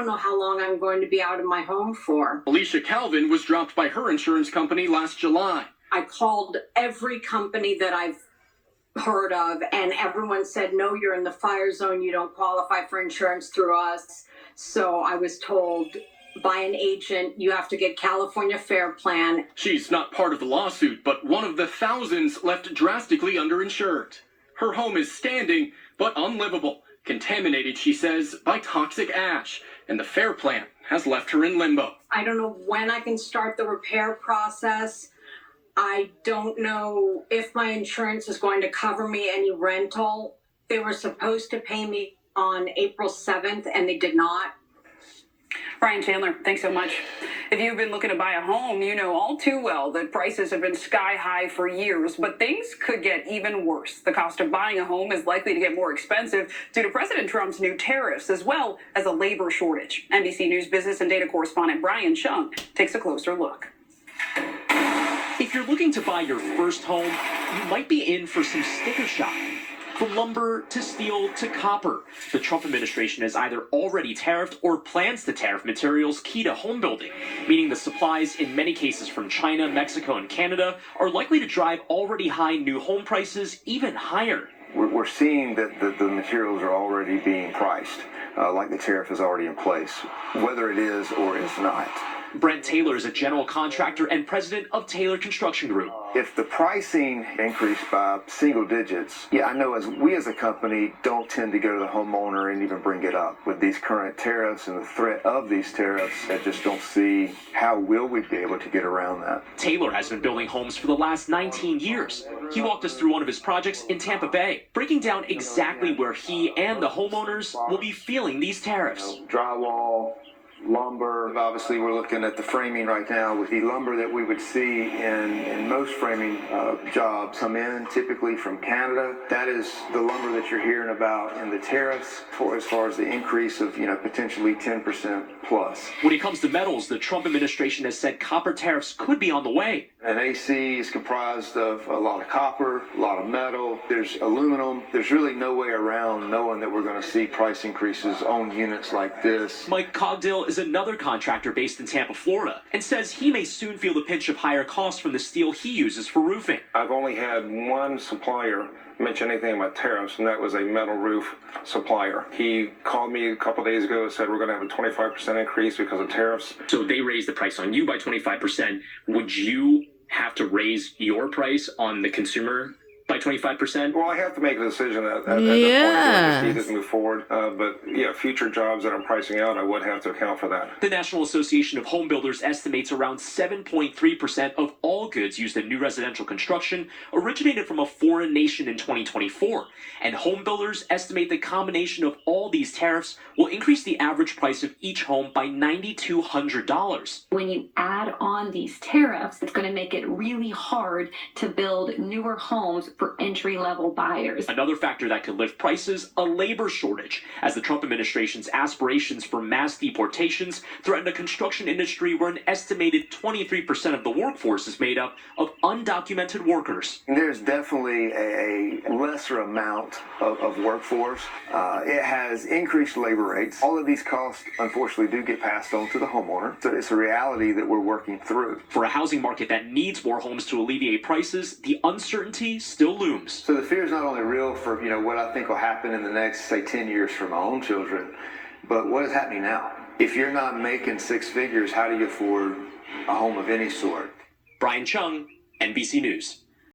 don't know how long I'm going to be out of my home for. Alicia Calvin was dropped by her insurance company last July. I called every company that I've heard of, and everyone said, no, you're in the fire zone. You don't qualify for insurance through us. So I was told by an agent, you have to get California Fair Plan. She's not part of the lawsuit, but one of the thousands left drastically underinsured. Her home is standing, but unlivable. Contaminated, she says, by toxic ash. And the Fair Plan has left her in limbo. I don't know when I can start the repair process. I don't know if my insurance is going to cover me any rental. They were supposed to pay me on April 7th, and they did not. Brian Chandler, thanks so much. If you've been looking to buy a home, you know all too well that prices have been sky high for years, but things could get even worse. The cost of buying a home is likely to get more expensive due to President Trump's new tariffs, as well as a labor shortage. NBC News business and data correspondent Brian Chung takes a closer look. If you're looking to buy your first home, you might be in for some sticker shock. From lumber to steel to copper, the Trump administration has either already tariffed or plans to tariff materials key to home building, meaning the supplies, in many cases from China, Mexico, and Canada, are likely to drive already high new home prices even higher. We're seeing that the materials are already being priced, like the tariff is already in place, whether it is or is not. Brent Taylor is a general contractor and president of Taylor Construction Group. If the pricing increased by single digits, I know we as a company don't tend to go to the homeowner and even bring it up. With these current tariffs and the threat of these tariffs, I just don't see how will we be able to get around that. Taylor has been building homes for the last 19 years. He walked us through one of his projects in Tampa Bay, breaking down exactly where he and the homeowners will be feeling these tariffs. Drywall, lumber. Obviously, we're looking at the framing right now with the lumber that we would see in most framing jobs come in typically from Canada. That is the lumber that you're hearing about in the tariffs as far as the increase of, potentially 10% plus. When it comes to metals, the Trump administration has said copper tariffs could be on the way. An AC is comprised of a lot of copper, a lot of metal. There's aluminum. There's really no way around knowing that we're going to see price increases on units like this. Mike Cogdill is another contractor based in Tampa, Florida, and says he may soon feel the pinch of higher costs from the steel he uses for roofing. I've only had one supplier mention anything about tariffs, and that was a metal roof supplier. He called me a couple days ago and said we're going to have a 25% increase because of tariffs. So they raised the price on you by 25%. Would you have to raise your price on the consumer by 25%? Well, I have to make a decision at that point. I just need to move forward. But future jobs that I'm pricing out, I would have to account for that. The National Association of Home Builders estimates around 7.3% of all goods used in new residential construction originated from a foreign nation in 2024. And home builders estimate the combination of all these tariffs will increase the average price of each home by $9,200. When you add on these tariffs, it's going to make it really hard to build newer homes for entry-level buyers. Another factor that could lift prices, a labor shortage, as the Trump administration's aspirations for mass deportations threaten a construction industry where an estimated 23% of the workforce is made up of undocumented workers. There's definitely a lesser amount of workforce. It has increased labor rates. All of these costs, unfortunately, do get passed on to the homeowner. So it's a reality that we're working through. For a housing market that needs more homes to alleviate prices, the uncertainty still looms. So the fear is not only real for what I think will happen in the next, say, 10 years for my own children, but what is happening now? If you're not making six figures, how do you afford a home of any sort? Brian Chung, NBC News.